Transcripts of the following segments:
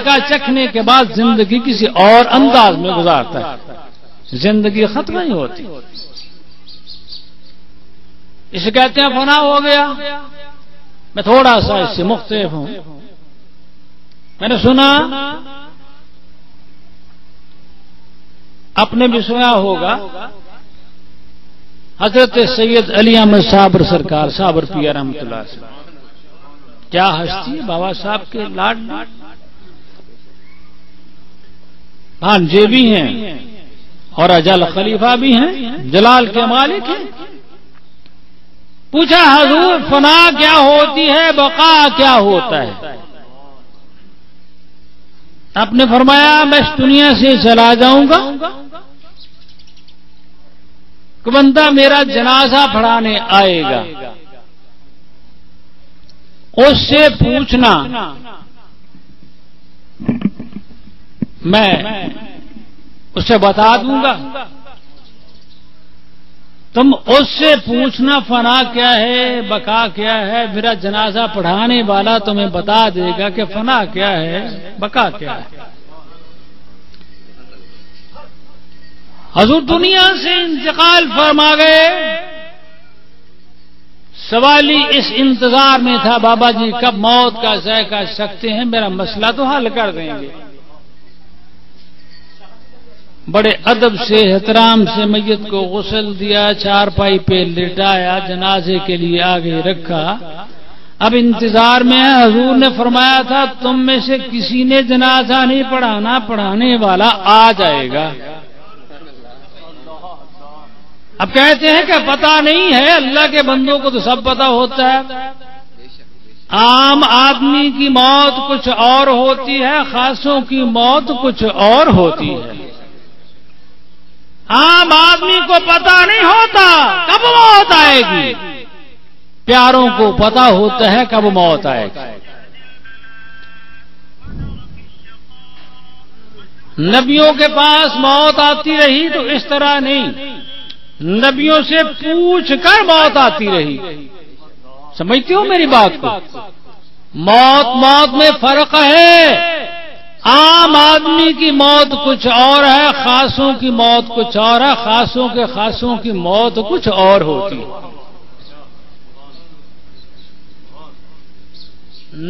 ذائقہ چکھنے کے بعد زندگی کسی اور انداز میں گزارتا ہے، زندگی ختم نہیں ہوتی. اسے کہتے ہیں فنا ہو گیا. میں تھوڑا سا اس سے مختلف ہوں. میں نے سنا، آپ نے بھی سنا ہوگا، حضرت سید علی احمد صابر سرکار صابر پیر رحمۃ اللہ سے، کیا ہستی بابا صاحب کے لاڈ بھانجے بھی ہیں اور اجل خلیفہ بھی ہیں، جلال کے مالک ہیں. پوچھا حضور فنا کیا ہوتی ہے، بقا کیا ہوتا ہے؟ آپ نے فرمایا میں اس دنیا سے چلا جاؤں گا، کہ بندہ میرا جنازہ پڑھانے آئے گا، اس سے پوچھنا، میں اسے بتا دوں گا، تم اس سے پوچھنا فنا کیا ہے، بقا کیا ہے. میرا جنازہ پڑھانے والا تمہیں بتا دے گا کہ فنا کیا ہے، بقا کیا ہے. حضور دنیا سے انتقال فرما گئے. سوالی اس انتظار میں تھا بابا جی کب موت کا ذائقہ چکھتے ہیں، میرا مسئلہ تو حل کر دیں گے. بڑے ادب سے احترام سے میت کو غسل دیا، چارپائی پہ لٹایا، جنازے کے لیے آگے رکھا. اب انتظار میں ہے. حضور نے فرمایا تھا تم میں سے کسی نے جنازہ نہیں پڑھانا، پڑھانے والا آ جائے گا. اب کہتے ہیں کہ پتہ نہیں ہے، اللہ کے بندوں کو تو سب پتہ ہوتا ہے. عام آدمی کی موت کچھ اور ہوتی ہے، خاصوں کی موت کچھ اور ہوتی ہے. عام آدمی کو پتہ نہیں ہوتا کب موت آئے گی، پیاروں کو پتہ ہوتا ہے کب موت آئے گی. نبیوں کے پاس موت آتی رہی تو اس طرح نہیں، نبیوں سے پوچھ کر موت آتی رہی. سمجھتے ہو میری بات کو؟ موت میں فرق ہے. عام آدمی کی موت کچھ اور ہے، خاصوں کی موت کچھ اور ہے، خاصوں کی موت کچھ اور ہوتی ہے.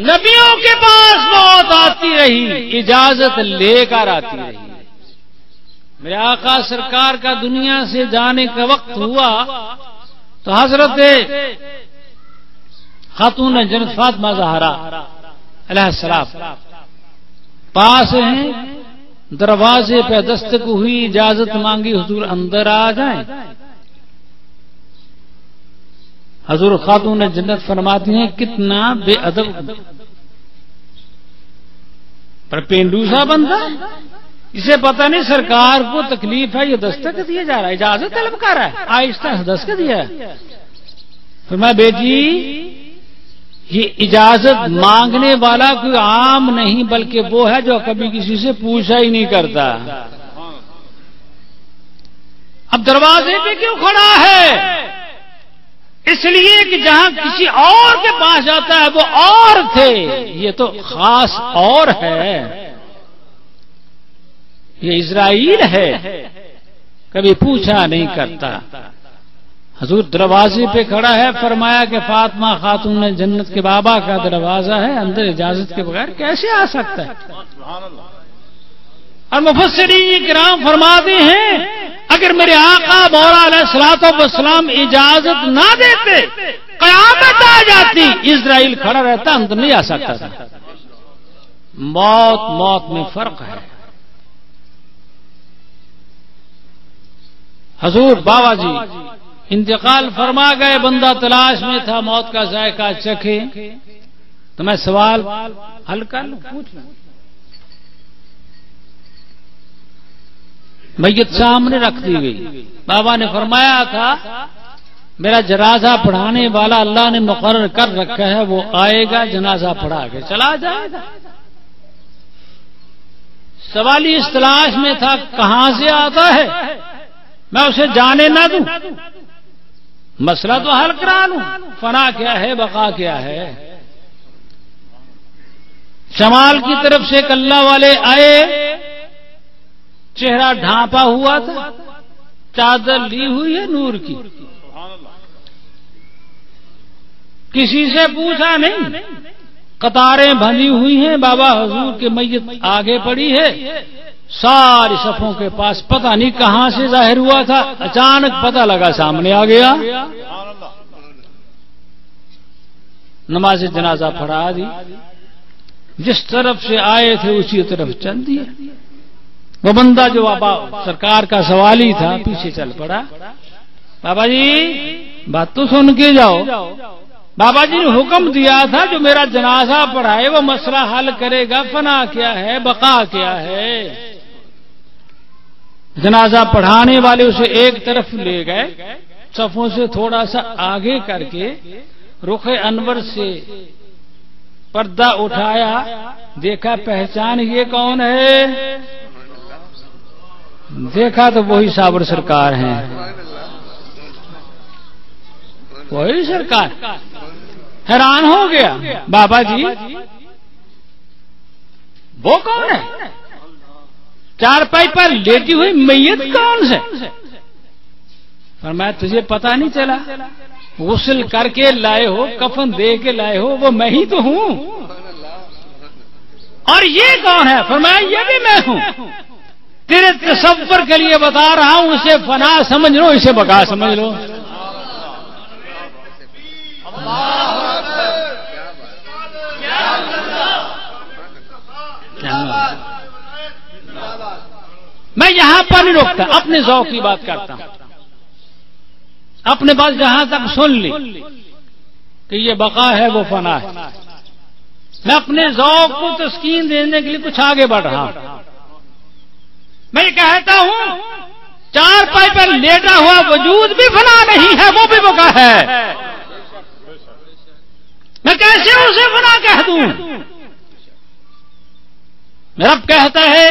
نبیوں کے پاس موت آتی رہی، اجازت لے کر آتی رہی. میرے آقا سرکار کا دنیا سے جانے کا وقت ہوا تو حضرت خاتون جنت فاطمہ زہرا علیہ السلام پاس ہیں. دروازے پہ دستک ہوئی، اجازت مانگی حضور اندر آ جائیں. حضور خاتون جنت فرماتی ہیں کتنا بے ادب پر پینڈو سا بندہ، اسے پتہ نہیں سرکار کو تکلیف ہے، یہ دستک دیا جا رہا ہے، اجازت طلب کر رہا ہے، آہستہ دستک دیا ہے. فرمایا بیٹی یہ اجازت مانگنے والا کوئی عام نہیں بلکہ وہ ہے جو کبھی کسی سے پوچھا ہی نہیں کرتا. اب دروازے پہ کیوں کھڑا ہے؟ اس لیے کہ جہاں کسی اور کے پاس جاتا ہے وہ اور تھے، یہ تو خاص اور ہے، یہ اسرائیل ہے، کبھی پوچھا نہیں کرتا. حضور دروازے پہ کھڑا ہے. فرمایا کہ فاطمہ خاتون جنت کے بابا کا دروازہ ہے، اندر اجازت کے بغیر کیسے آ سکتا ہے؟ اور مفسرین کرام فرماتے ہیں اگر میرے آقا مولا علیہ الصلوۃ والسلام اجازت نہ دیتے، قیامت آ جاتی، اسرائیل کھڑا رہتا، اندر نہیں آ سکتا تھا. موت میں فرق ہے. حضور بابا جی انتقال فرما گئے. بندہ تلاش میں تھا موت کا ذائقہ چکھے. تو میں سوال حل کر لوں، پوچھ لوں. میت سامنے رکھ دی گئی. بابا نے فرمایا تھا میرا جنازہ پڑھانے والا اللہ نے مقرر کر رکھا ہے، وہ آئے گا، جنازہ پڑھا کے چلا جائے گا. سوالی اس تلاش میں تھا کہاں سے آتا ہے، میں اسے جانے نہ دوں، مسئلہ تو حل کرا لوں. فنا کیا ہے، بقا کیا ہے. شمال کی طرف سے ایک اللہ والے آئے، چہرہ ڈھانپا ہوا تھا، چادر لی ہوئی ہے نور کی، کسی سے پوچھا نہیں، قطاریں بندھی ہوئی ہیں، بابا حضور کے میت آگے پڑی ہے، ساری صفوں کے پاس پتہ نہیں کہاں سے ظاہر ہوا تھا، اچانک پتہ لگا سامنے آ گیا، نماز جنازہ پڑھا دی، جس طرف سے آئے تھے اسی طرف چل دیا۔ وہ بندہ جو بابا سرکار کا سوالی تھا پیچھے چل پڑا، بابا جی بات تو سن کے جاؤ، بابا جی نے حکم دیا تھا جو میرا جنازہ پڑھائے وہ مسئلہ حل کرے گا، فنا کیا ہے بقا کیا ہے۔ جنازہ پڑھانے والے اسے ایک طرف لے گئے، صفوں سے تھوڑا سا آگے کر کے رخ انور سے پردہ اٹھایا، دیکھا پہچان یہ کون ہے، دیکھا تو وہی صابر سرکار ہیں، وہی سرکار۔ حیران ہو گیا، بابا جی وہ کون ہے، چارپائی پر لیٹی ہوئی میت کون سے؟ فرمایا تجھے پتا نہیں چلا، غسل کر کے لائے ہو، کفن دے کے لائے ہو، وہ میں ہی تو ہوں۔ اور یہ کون ہے؟ فرمایا یہ بھی میں ہوں، تیرے تصور کے لیے بتا رہا ہوں، اسے فنا سمجھ لو، اسے بقا سمجھ لو۔ میں یہاں پر نہیں روکتا، اپنے ذوق کی بات کرتا ہوں، اپنے بات جہاں تک سن لی کہ یہ بقا ہے وہ فنا ہے، میں اپنے ذوق کو تسکین دینے کے لیے کچھ آگے بڑھ رہا ہوں۔ میں یہ کہتا ہوں چار پائی پر لیٹا ہوا وجود بھی فنا نہیں ہے، وہ بھی بقا ہے، میں کیسے اسے فنا کہہ دوں؟ میرا رب کہتا ہے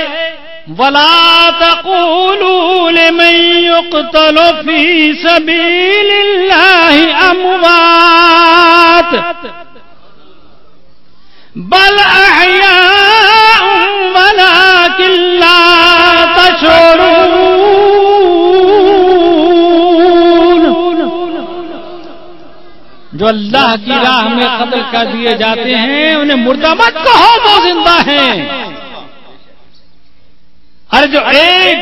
وَلَا تَقُولُوا لِمَن يُقْتَلُ فِي سَبِيلِ اللَّهِ أَمْوَاتٌ بَلْ أَحْيَاءٌ وَلَكِن لَّا تَشْعُرُونَ۔ جو اللہ کی راہ میں قتل کر دیے جاتے ہیں انہیں مردہ مت کہو، وہ زندہ ہیں۔ اور جو ایک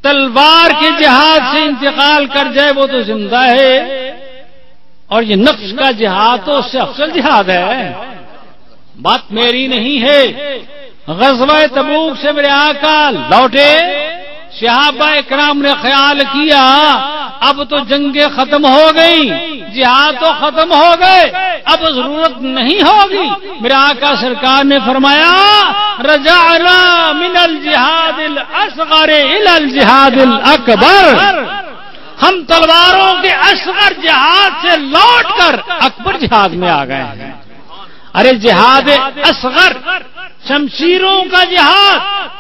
تلوار کے جہاد سے انتقال کر جائے وہ تو زندہ ہے، اور یہ نفس کا جہاد تو اس سے افضل جہاد ہے۔ بات میری نہیں ہے، غزوہ تبوک سے میرے آقا لوٹے، صحابہ اکرام نے خیال کیا اب تو جنگیں ختم ہو گئی، جہاد تو ختم ہو گئے، اب ضرورت نہیں ہوگی۔ میرے آقا سرکار نے فرمایا رجعنا من الجہاد الاصغر الى الجہاد الاکبر، ہم تلواروں کے اصغر جہاد سے لوٹ کر اکبر جہاد میں آ گئے ہیں۔ ارے جہاد اصغر شمشیروں کا جہاد،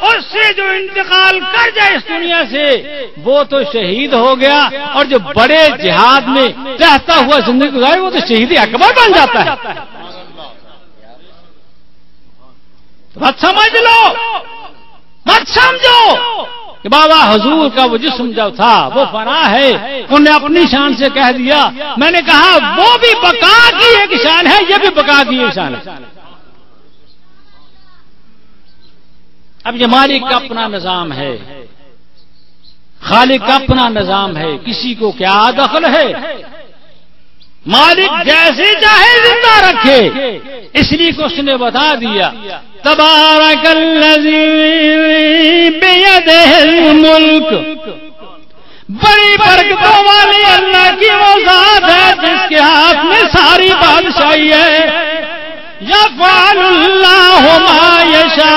اس سے جو انتقال کر جائے اس دنیا سے وہ تو شہید ہو گیا، اور جو بڑے جہاد میں رہتا ہوا زندگی گزارے وہ تو شہید اکبر بن جاتا ہے۔ مت سمجھ لو، مت سمجھو کہ بابا حضور کا وہ جسم جو تھا وہ فنا ہے، انہوں نے اپنی شان سے کہہ دیا۔ میں نے کہا وہ بھی بقا کی ایک شان ہے، یہ بھی بقا کی ایک شان ہے۔ اب یہ مالک کا اپنا نظام ہے، خالق کا اپنا نظام ہے، کسی کو کیا دخل ہے؟ مالک جیسے چاہے زندہ رکھے، اس لیے کو اس نے بتا دیا تبارک الذی بیدہ الملک، بڑی برکتوں والی اللہ کی وہ ذات ہے جس کے ہاتھ میں ساری بادشاہی ہے، یفعل اللہ ما یشاء۔